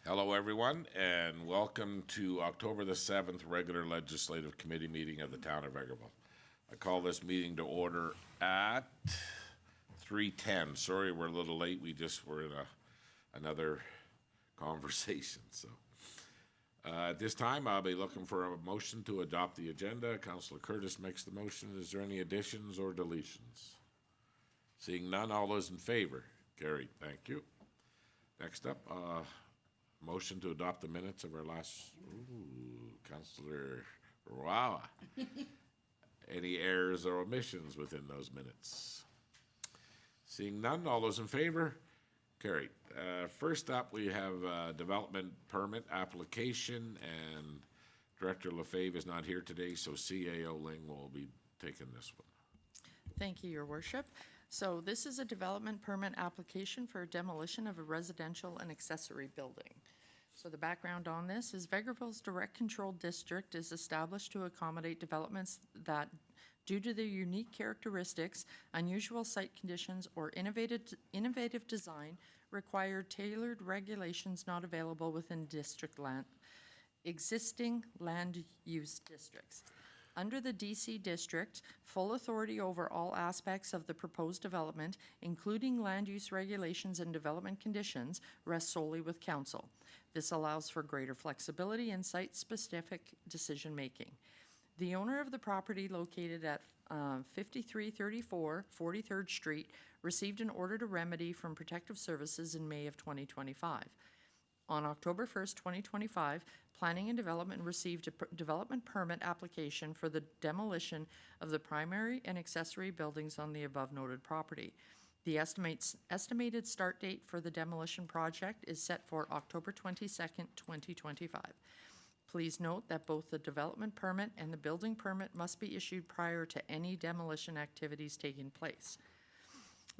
Hello, everyone, and welcome to October the 7th regular Legislative Committee meeting of the Town of Vegreville. I call this meeting to order at 3:10. Sorry, we're a little late. We just were in another conversation. So at this time, I'll be looking for a motion to adopt the agenda. Councillor Curtis makes the motion. Is there any additions or deletions? Seeing none, all those in favor? Carried. Thank you. Next up, motion to adopt the minutes of our last, Councillor Rawa. Any errors or omissions within those minutes? Seeing none, all those in favor? Carried. First up, we have a development permit application, and Director Lefebvre is not here today, so CAO Ling will be taking this one. Thank you, Your Worship. So this is a development permit application for demolition of a residential and accessory building. So the background on this is Vegreville's direct control district is established to accommodate developments that, due to their unique characteristics, unusual site conditions, or innovative design, require tailored regulations not available within existing land use districts. Under the DC district, full authority over all aspects of the proposed development, including land use regulations and development conditions, rests solely with council. This allows for greater flexibility in site-specific decision-making. The owner of the property located at 5334 43rd Street received an order to remedy from Protective Services in May of 2025. On October 1st, 2025, Planning and Development received a development permit application for the demolition of the primary and accessory buildings on the above-noted property. The estimated start date for the demolition project is set for October 22nd, 2025. Please note that both the development permit and the building permit must be issued prior to any demolition activities taking place.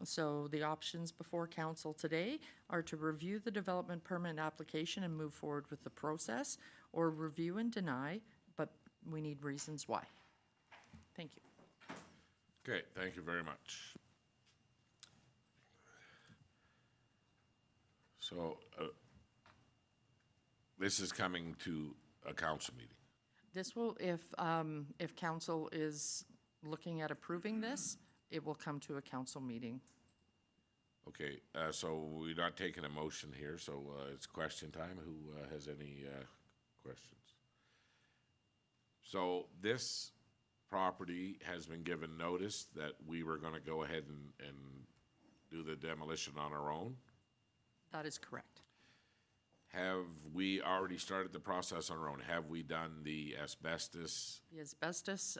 So the options before council today are to review the development permit application and move forward with the process, or review and deny, but we need reasons why. Thank you. Okay, thank you very much. So this is coming to a council meeting. This will, if council is looking at approving this, it will come to a council meeting. Okay, so we're not taking a motion here, so it's question time. Who has any questions? So this property has been given notice that we were going to go ahead and do the demolition on our own. That is correct. Have we already started the process on our own? Have we done the asbestos The asbestos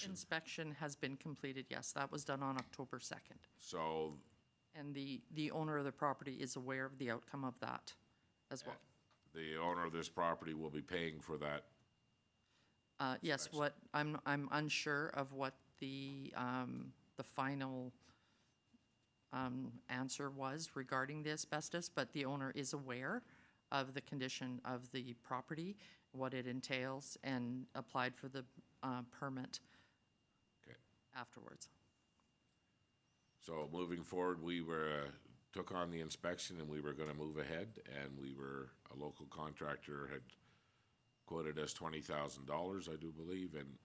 inspection has been completed, yes. That was done on October 2nd. So, and the owner of the property is aware of the outcome of that as well. The owner of this property will be paying for that? Yes, what I'm unsure of what the final answer was regarding the asbestos, but the owner is aware of the condition of the property, what it entails, and applied for the permit afterwards. So moving forward, we took on the inspection and we were going to move ahead, and a local contractor had quoted us $20,000, I do believe, and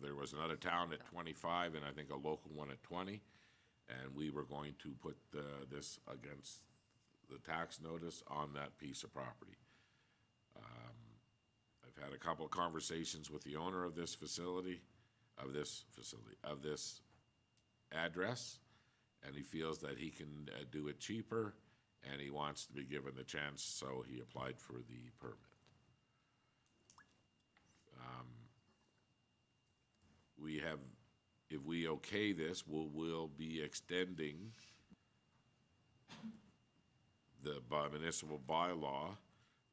there was another town at 25 and I think a local one at 20, and we were going to put this against the tax notice on that piece of property. I've had a couple of conversations with the owner of this this address, and he feels that he can do it cheaper, and he wants to be given the chance, so he applied for the permit. If we okay this, we'll be extending the municipal bylaw,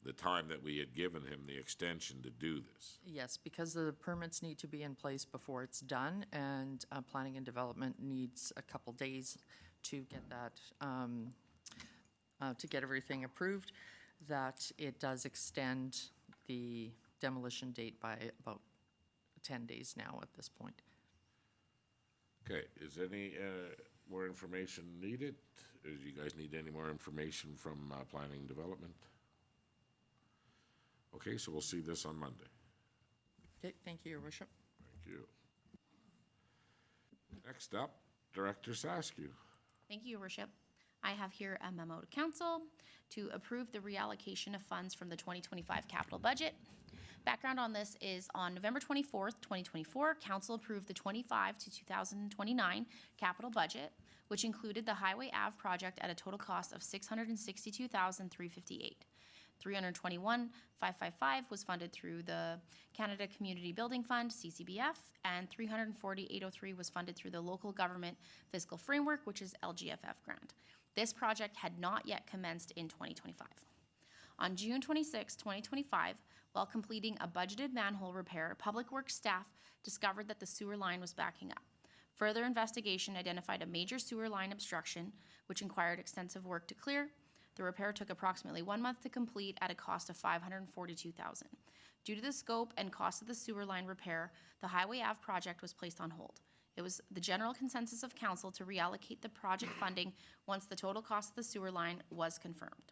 the time that we had given him the extension to do this. Yes, because the permits need to be in place before it's done, and planning and development needs a couple days to get that, to get everything approved, that it does extend the demolition date by about 10 days now at this point. Okay, is any more information needed? Do you guys need any more information from planning and development? Okay, so we'll see this on Monday. Okay, thank you, Your Worship. Thank you. Next up, Director Saskew. Thank you, Your Worship. I have here a memo to council to approve the reallocation of funds from the 2025 capital budget. Background on this is on November 24th, 2024, council approved the 25 to 2029 capital budget, which included the Highway Ave project at a total cost of $662,358. $321,555 was funded through the Canada Community Building Fund, CCBF, and $340,803 was funded through the Local Government Fiscal Framework, which is LGFF grant. This project had not yet commenced in 2025. On June 26, 2025, while completing a budgeted manhole repair, Public Works staff discovered that the sewer line was backing up. Further investigation identified a major sewer line obstruction, which required extensive work to clear. The repair took approximately 1 month to complete at a cost of $542,000. Due to the scope and cost of the sewer line repair, the Highway Ave project was placed on hold. It was the general consensus of council to reallocate the project funding once the total cost of the sewer line was confirmed.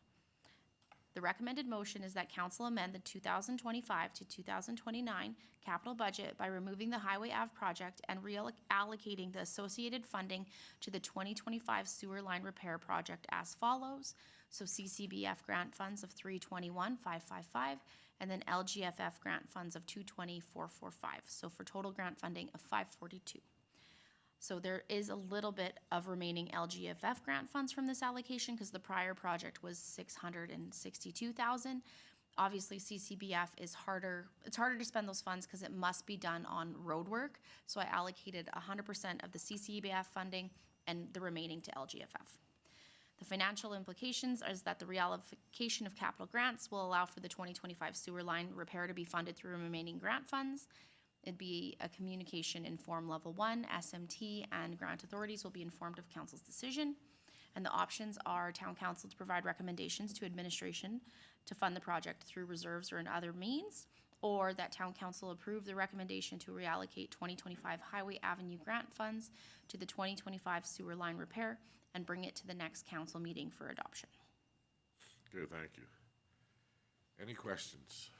The recommended motion is that council amend the 2025 to 2029 capital budget by removing the Highway Ave project and reallocating the associated funding to the 2025 sewer line repair project as follows. So CCBF grant funds of $321,555 and then LGFF grant funds of $220,445. So for total grant funding of $542. So there is a little bit of remaining LGFF grant funds from this allocation because the prior project was $662,000. Obviously, CCBF is harder. It's harder to spend those funds because it must be done on road work. So I allocated 100% of the CCBF funding and the remaining to LGFF. The financial implications is that the reallocation of capital grants will allow for the 2025 sewer line repair to be funded through remaining grant funds. It'd be a communication in form level 1, SMT, and grant authorities will be informed of council's decision. And the options are town council to provide recommendations to administration to fund the project through reserves or in other means, or that town council approve the recommendation to reallocate 2025 Highway Avenue grant funds to the 2025 sewer line repair and bring it to the next council meeting for adoption. Good, thank you. Any questions?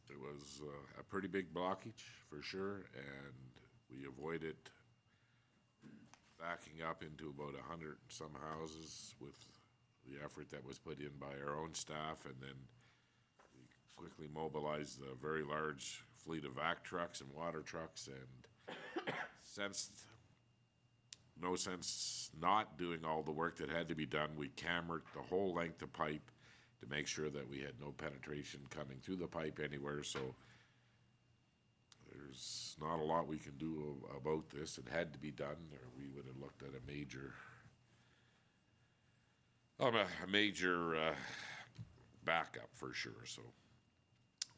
It was a pretty big blockage for sure, and we avoided backing up into about 100 and some houses with the effort that was put in by our own staff, and then we quickly mobilized a very large fleet of vac trucks and water trucks, and sensed no sense not doing all the work that had to be done. We cambered the whole length of pipe to make sure that we had no penetration coming through the pipe anywhere, so there's not a lot we can do about this. It had to be done, or we would have looked at a major backup for sure. So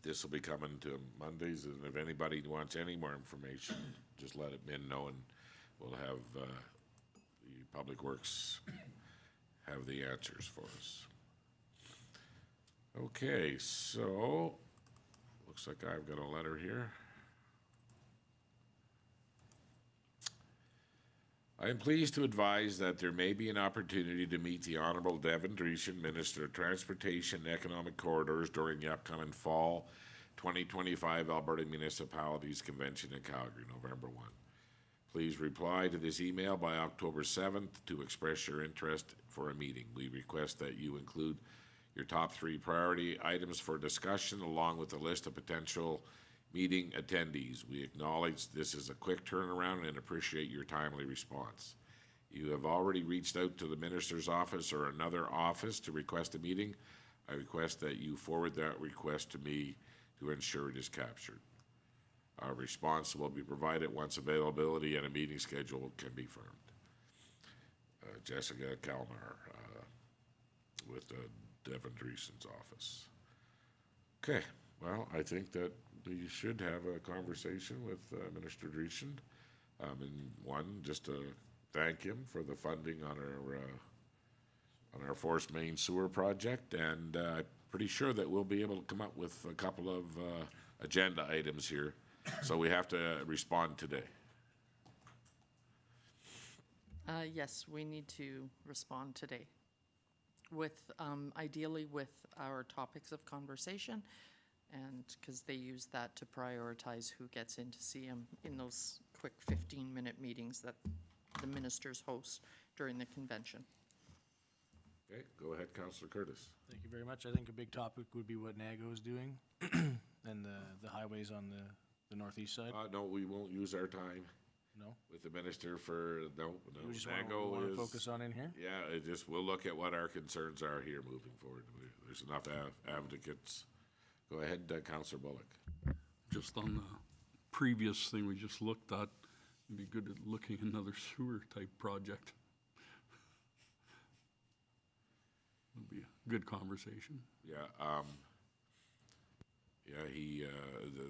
this will be coming to Mondays, and if anybody wants any more information, just let admin know, and we'll have the Public Works have the answers for us. Okay, so looks like I've got a letter here. I am pleased to advise that there may be an opportunity to meet the Honorable Devin Dreesen, Minister of Transportation and Economic Corridors, during the upcoming Fall 2025 Alberta Municipalities Convention in Calgary, November 1. Please reply to this email by October 7th to express your interest for a meeting. We request that you include your top 3 priority items for discussion, along with a list of potential meeting attendees. We acknowledge this is a quick turnaround and appreciate your timely response. You have already reached out to the Minister's office or another office to request a meeting. I request that you forward that request to me to ensure it is captured. Our response will be provided once availability and a meeting schedule can be firmed. Jessica Kalmar with Devin Dreesen's office. Okay, well, I think that we should have a conversation with Minister Dreesen. And one, just to thank him for the funding on our Forest Main Sewer project, and pretty sure that we'll be able to come up with a couple of agenda items here. So we have to respond today. Yes, we need to respond today with, ideally with our topics of conversation, and, because they use that to prioritize who gets in to see them in those quick 15-minute meetings that the ministers host during the convention. Okay, go ahead, Councillor Curtis. Thank you very much. I think a big topic would be what NAGO is doing and the highways on the northeast side. No, we won't use our time No? with the minister for, no. We just NAGO want to is- focus on in here? Yeah, it just, we'll look at what our concerns are here moving forward. There's enough advocates. Go ahead, Councillor Bullock. Just on the previous thing we just looked at, it'd be good at looking at another sewer type project. Would be a good conversation. Yeah,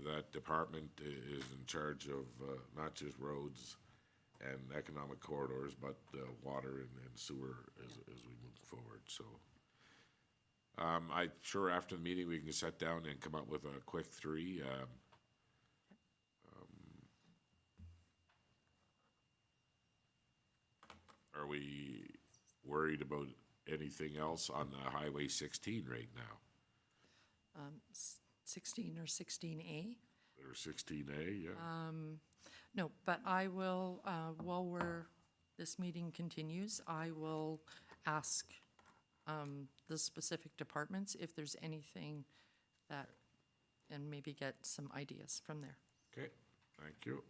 that department is in charge of not just roads and economic corridors, but water and sewer as we move forward, so. I'm sure after the meeting, we can sit down and come up with a quick three. Are we worried about anything else on the Highway 16 right now? 16 or 16A? Or 16A, yeah? No, but I will, while this meeting continues, I will ask the specific departments if there's anything that, and maybe get some ideas from there. Okay, thank you.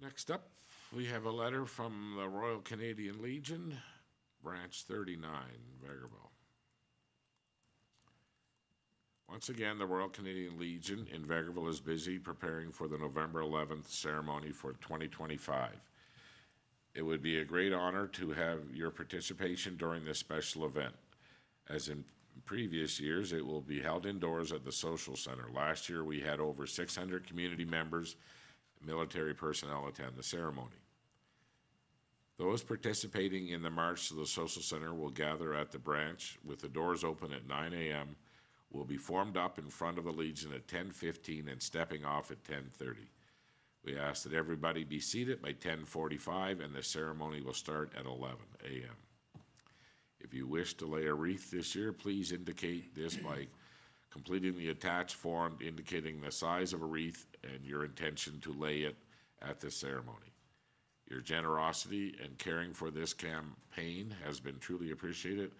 Next up, we have a letter from the Royal Canadian Legion, Branch 39, Vegreville. Once again, the Royal Canadian Legion in Vegreville is busy preparing for the November 11th ceremony for 2025. It would be a great honor to have your participation during this special event. As in previous years, it will be held indoors at the Social Center. Last year, we had over 600 community members, military personnel attend the ceremony. Those participating in the March to the Social Center will gather at the branch with the doors open at 9 a.m. Will be formed up in front of the Legion at 10:15 and stepping off at 10:30. We ask that everybody be seated by 10:45 and the ceremony will start at 11 a.m. If you wish to lay a wreath this year, please indicate this by completing the attached form indicating the size of a wreath and your intention to lay it at the ceremony. Your generosity and caring for this campaign has been truly appreciated,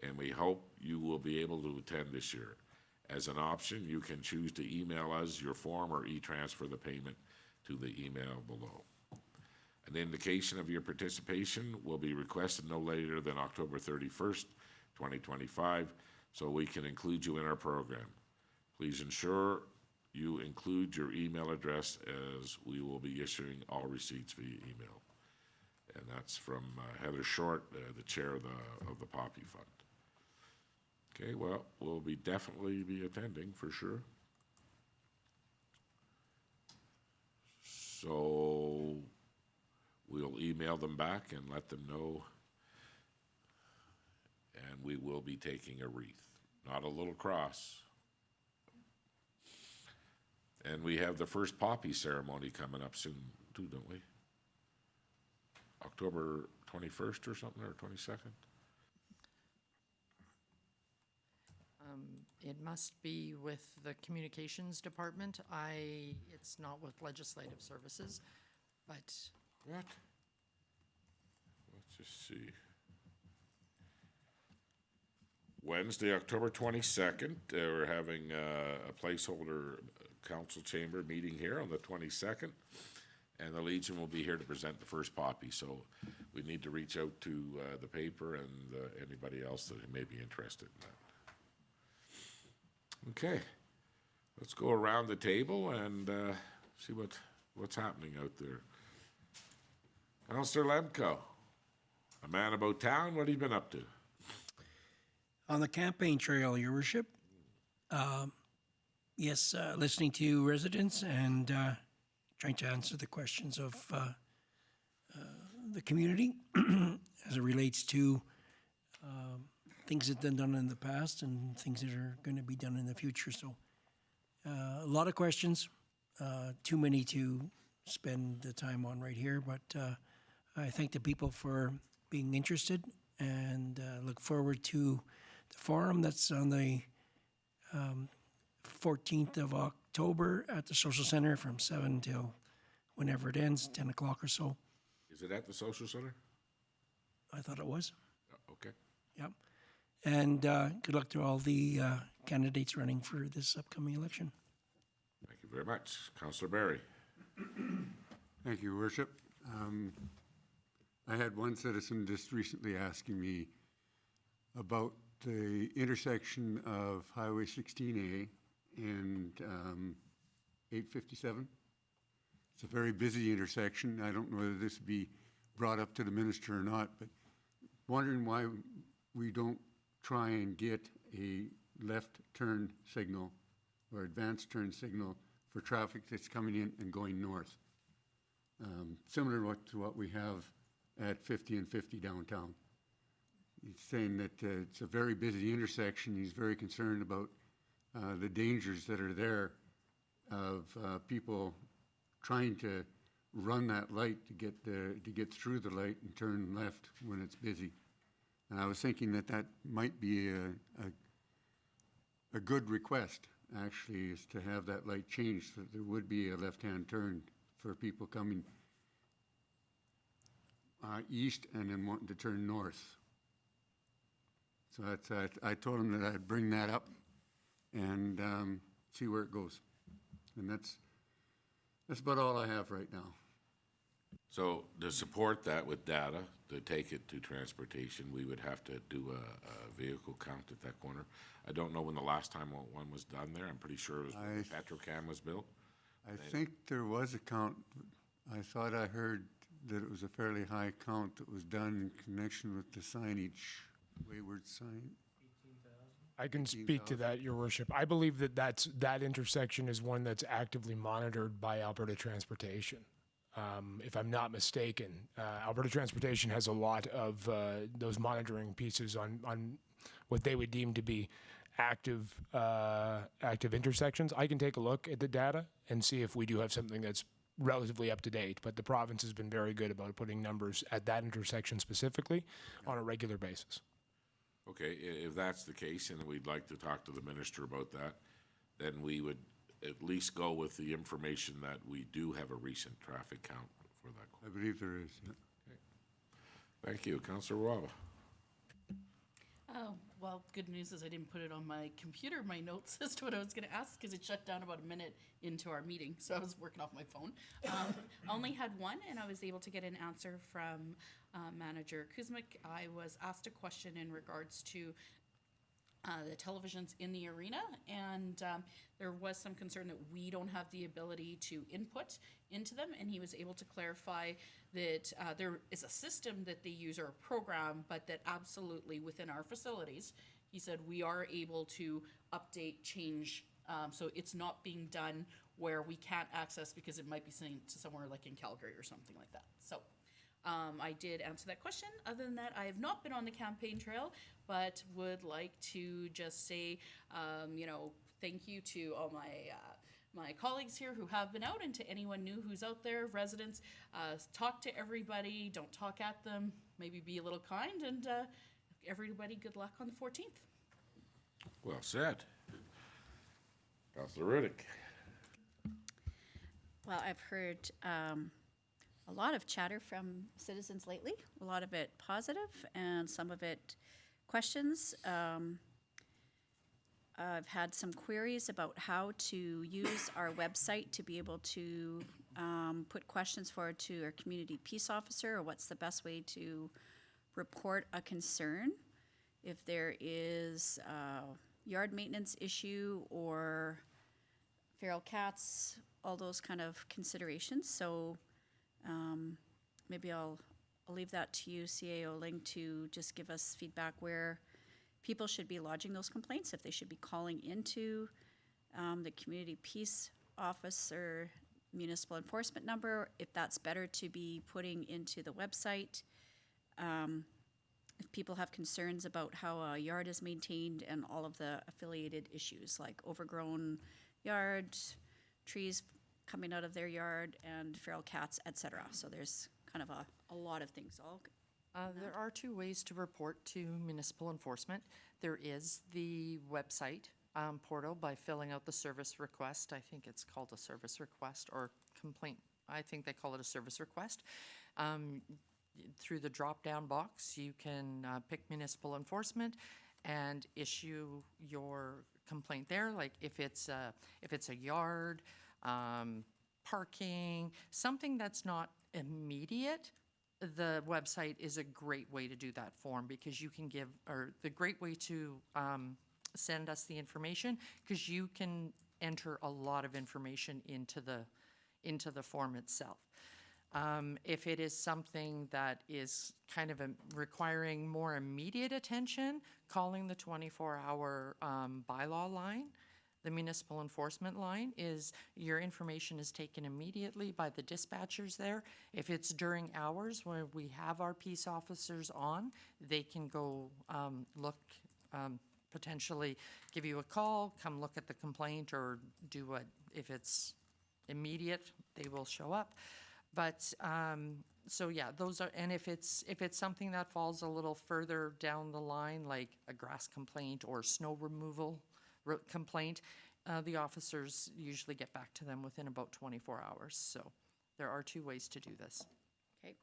and we hope you will be able to attend this year. As an option, you can choose to email us your form or e-transfer the payment to the email below. An indication of your participation will be requested no later than October 31st, 2025, so we can include you in our program. Please ensure you include your email address as we will be issuing all receipts via email. And that's from Heather Short, the chair of the Poppy Fund. Okay, well, we'll definitely be attending for sure. So we'll email them back and let them know. And we will be taking a wreath, not a little cross. And we have the first poppy ceremony coming up soon too, don't we? October 21st or something, or 22nd? It must be with the communications department. It's not with legislative services, but What? Let's just see. Wednesday, October 22nd, we're having a placeholder council chamber meeting here on the 22nd, and the Legion will be here to present the first poppy, so we need to reach out to the paper and anybody else that may be interested in that. Okay, let's go around the table and see what's happening out there. Councillor Lemko, a man about town, what have you been up to? On the campaign trail, Your Worship, yes, listening to residents and trying to answer the questions of the community as it relates to things that have been done in the past and things that are going to be done in the future. So a lot of questions, too many to spend the time on right here, but I thank the people for being interested and look forward to the forum that's on the 14th of October at the Social Center from 7 till whenever it ends, 10 o'clock or so. Is it at the social center? I thought it was. Okay. Yep. And good luck to all the candidates running for this upcoming election. Thank you very much. Councillor Barry. Thank you, Your Worship. I had one citizen just recently asking me about the intersection of Highway 16A and 857. It's a very busy intersection. I don't know whether this would be brought up to the minister or not, but wondering why we don't try and get a left turn signal or advanced turn signal for traffic that's coming in and going north. Similar to what we have at 50 and 50 downtown. He's saying that it's a very busy intersection. He's very concerned about the dangers that are there of people trying to run that light to get through the light and turn left when it's busy. And I was thinking that that might be a good request, actually, is to have that light changed so that there would be a left-hand turn for people coming east and then wanting to turn north. So that's, I told him that I'd bring that up and see where it goes. And that's about all I have right now. So to support that with data, to take it to transportation, we would have to do a vehicle count at that corner. I don't know when the last time one was done there. I'm pretty sure it was when Petrocam was built. I think there was a count. I thought I heard that it was a fairly high count that was done in connection with the signage, wayward sign. I can speak to that, Your Worship. I believe that intersection is one that's actively monitored by Alberta Transportation. If I'm not mistaken, Alberta Transportation has a lot of those monitoring pieces on what they would deem to be active intersections. I can take a look at the data and see if we do have something that's relatively up to date, but the province has been very good about putting numbers at that intersection specifically on a regular basis. Okay, if that's the case, and we'd like to talk to the minister about that, then we would at least go with the information that we do have a recent traffic count for that. I believe there is. Yeah. Okay. Thank you. Councillor Wava. Oh, well, good news is I didn't put it on my computer, my notes as to what I was going to ask, because it shut down about a minute into our meeting, so I was working off my phone. I only had one, and I was able to get an answer from Manager Kuzmic. I was asked a question in regards to the televisions in the arena, and there was some concern that we don't have the ability to input into them, and he was able to clarify that there is a system that they use or a program, but that absolutely within our facilities, he said we are able to update, change, so it's not being done where we can't access because it might be sent to somewhere like in Calgary or something like that. So I did answer that question. Other than that, I have not been on the campaign trail, but would like to just say, thank you to all my colleagues here who have been out, and to anyone new who's out there, residents. Talk to everybody, don't talk at them, maybe be a little kind, and everybody good luck on the 14th. Well said. Councillor Riddick. Well, I've heard a lot of chatter from citizens lately, a lot of it positive and some of it questions. I've had some queries about how to use our website to be able to put questions forward to our community peace officer, or what's the best way to report a concern if there is a yard maintenance issue or feral cats, all those kind of considerations. So maybe I'll leave that to you, CAO Ling, to just give us feedback where people should be lodging those complaints, if they should be calling into the community peace office or municipal enforcement number, if that's better to be putting into the website. If people have concerns about how a yard is maintained and all of the affiliated issues like overgrown yards, trees coming out of their yard and feral cats, etc. So there's kind of a lot of things. There are two ways to report to municipal enforcement. There is the website portal by filling out the service request. I think it's called a service request or complaint. I think they call it a service request. Through the drop-down box, you can pick municipal enforcement and issue your complaint there. Like if it's a yard, parking, something that's not immediate, the website is a great way to do that form because you can give, or the great way to send us the information because you can enter a lot of information into the form itself. If it is something that is kind of requiring more immediate attention, calling the 24-hour bylaw line, the municipal enforcement line, is your information is taken immediately by the dispatchers there. If it's during hours where we have our peace officers on, they can go look, potentially give you a call, come look at the complaint, or do what, if it's immediate, they will show up. But, so yeah, those are, and if it's something that falls a little further down the line, like a grass complaint or snow removal complaint, the officers usually get back to them within about 24 hours. So there are two ways to do this. Okay.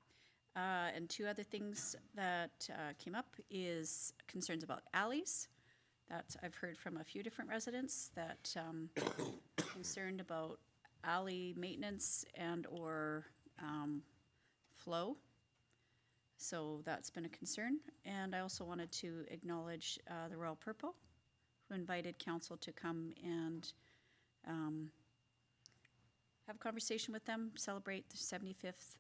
And two other things that came up is concerns about alleys that I've heard from a few different residents that concerned about alley maintenance and or flow. So that's been a concern. And I also wanted to acknowledge the Royal Purple, who invited council to come and have a conversation with them, celebrate the 75th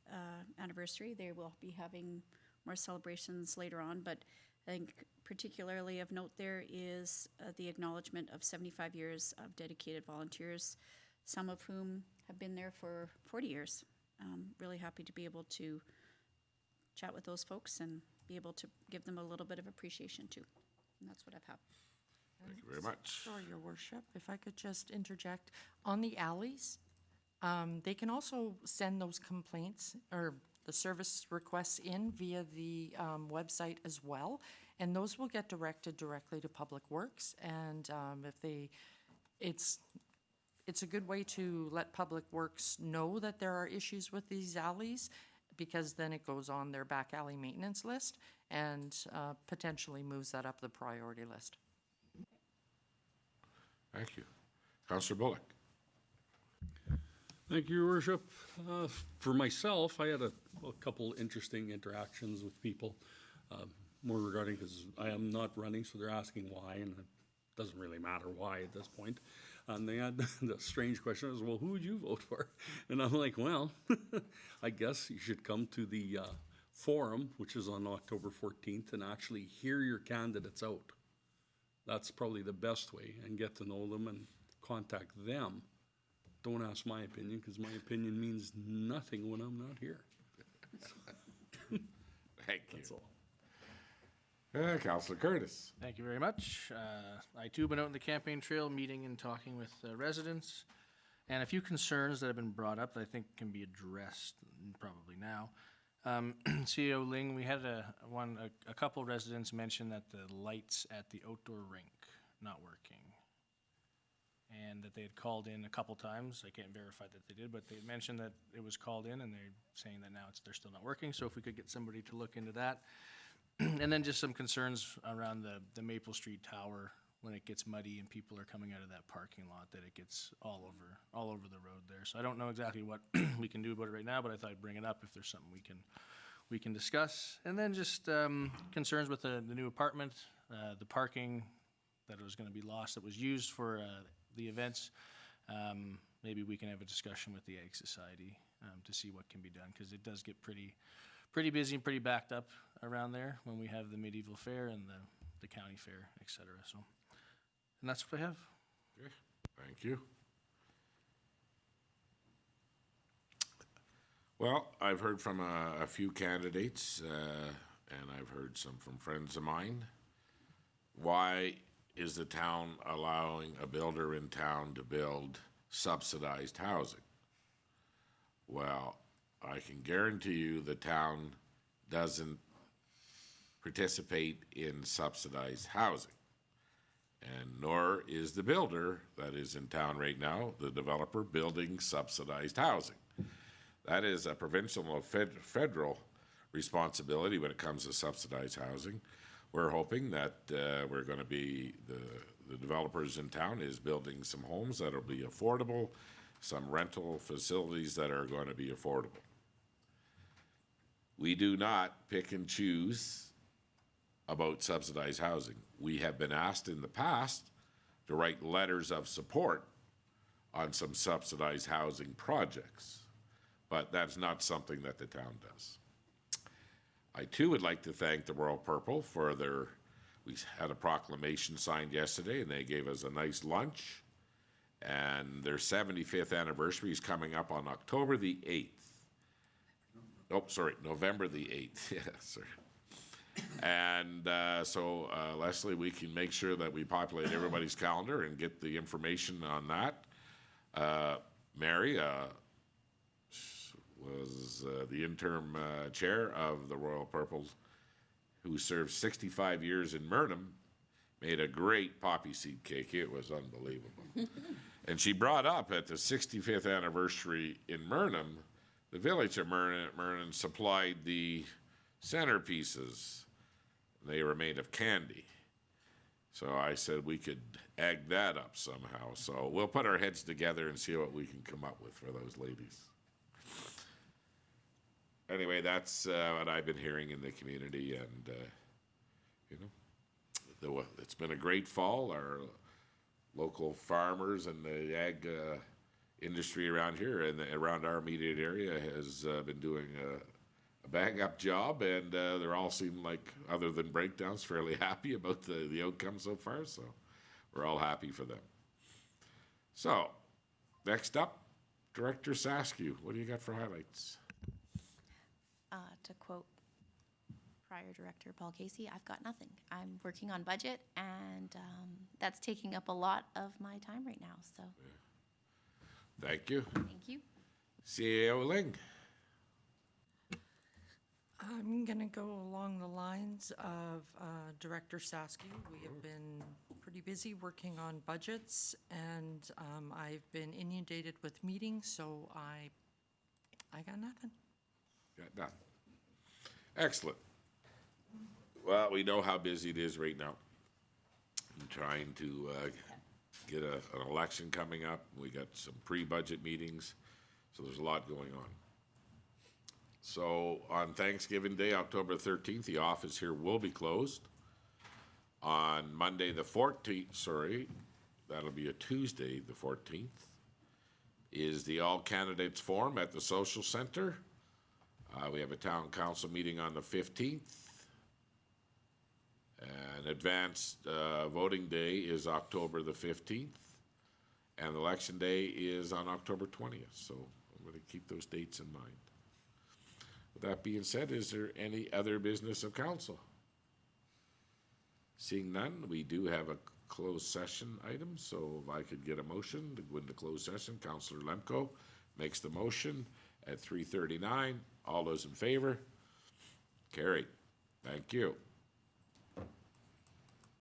anniversary. They will be having more celebrations later on, but I think particularly of note there is the acknowledgement of 75 years of dedicated volunteers, some of whom have been there for 40 years. Really happy to be able to chat with those folks and be able to give them a little bit of appreciation too. And that's what I've had. Thank you very much. Sorry, Your Worship, if I could just interject. On the alleys, they can also send those complaints or the service requests in via the website as well. And those will get directed directly to Public Works. And it's a good way to let Public Works know that there are issues with these alleys, because then it goes on their back alley maintenance list and potentially moves that up the priority list. Thank you. Councillor Bullock. Thank you, Your Worship. For myself, I had a couple interesting interactions with people, more regarding, because I am not running, so they're asking why, and it doesn't really matter why at this point. And they had the strange question was, well, who would you vote for? And I'm like, well, I guess you should come to the forum, which is on October 14th, and actually hear your candidates out. That's probably the best way, and get to know them and contact them. Don't ask my opinion, because my opinion means nothing when I'm not here. Thank you. That's all. Councillor Curtis. Thank you very much. I too been out in the campaign trail, meeting and talking with residents, and a few concerns that have been brought up that I think can be addressed probably now. CEO Ling, we had a couple residents mention that the lights at the outdoor rink not working, and that they had called in a couple times. I can't verify that they did, but they mentioned that it was called in, and they're saying that now they're still not working. So if we could get somebody to look into that. And then just some concerns around the Maple Street Tower when it gets muddy and people are coming out of that parking lot, that it gets all over the road there. So I don't know exactly what we can do about it right now, but I thought I'd bring it up if there's something we can discuss. And then just concerns with the new apartment, the parking that was going to be lost that was used for the events. Maybe we can have a discussion with the Ag Society to see what can be done, because it does get pretty busy and pretty backed up around there when we have the medieval fair and the county fair, et cetera. So, and that's what I have. Okay, thank you. Well, I've heard from a few candidates, and I've heard some from friends of mine. Why is the town allowing a builder in town to build subsidized housing? Well, I can guarantee you the town doesn't participate in subsidized housing. And nor is the builder that is in town right now, the developer building subsidized housing. That is a provincial or federal responsibility when it comes to subsidized housing. We're hoping that we're going to be, the developers in town is building some homes that'll be affordable, some rental facilities that are going to be affordable. We do not pick and choose about subsidized housing. We have been asked in the past to write letters of support on some subsidized housing projects, but that's not something that the town does. I too would like to thank the Royal Purple for we had a proclamation signed yesterday and they gave us a nice lunch, and their 75th anniversary is coming up on October the 8th. Oh, sorry, November the 8th, yeah, sorry. And so, Leslie, we can make sure that we populate everybody's calendar and get the information on that. Mary was the interim chair of the Royal Purples, who served 65 years in Murnum, made a great poppy seed cake. It was unbelievable. And she brought up at the 65th anniversary in Murnum, the village of Murnum supplied the centerpieces. They were made of candy. So I said we could egg that up somehow. So we'll put our heads together and see what we can come up with for those ladies. Anyway, that's what I've been hearing in the community, and it's been a great fall. Our local farmers and the ag industry around here and around our immediate area has been doing a bang-up job, and they're all seem like, other than breakdowns, fairly happy about the outcome so far, so we're all happy for them. So, next up, Director Saskew, what do you got for highlights? To quote prior director Paul Casey, I've got nothing. I'm working on budget, and that's taking up a lot of my time right now, so. Thank you. Thank you. CAO Ling. I'm gonna go along the lines of Director Saskew. We have been pretty busy working on budgets, and I've been inundated with meetings, so I got nothing. Got nothing. Excellent. Well, we know how busy it is right now. I'm trying to get an election coming up. We got some pre-budget meetings, so there's a lot going on. So on Thanksgiving Day, October 13th, the office here will be closed. On Monday the 14th, that'll be a Tuesday the 14th, is the All Candidates Forum at the Social Center. We have a town council meeting on the 15th. And advanced voting day is October the 15th. And election day is on October 20th. So I'm going to keep those dates in mind. With that being said, is there any other business of council? Seeing none, we do have a closed session item. So if I could get a motion to go into closed session, Councillor Lemko makes the motion at 3:39. All those in favor? Carried. Thank you.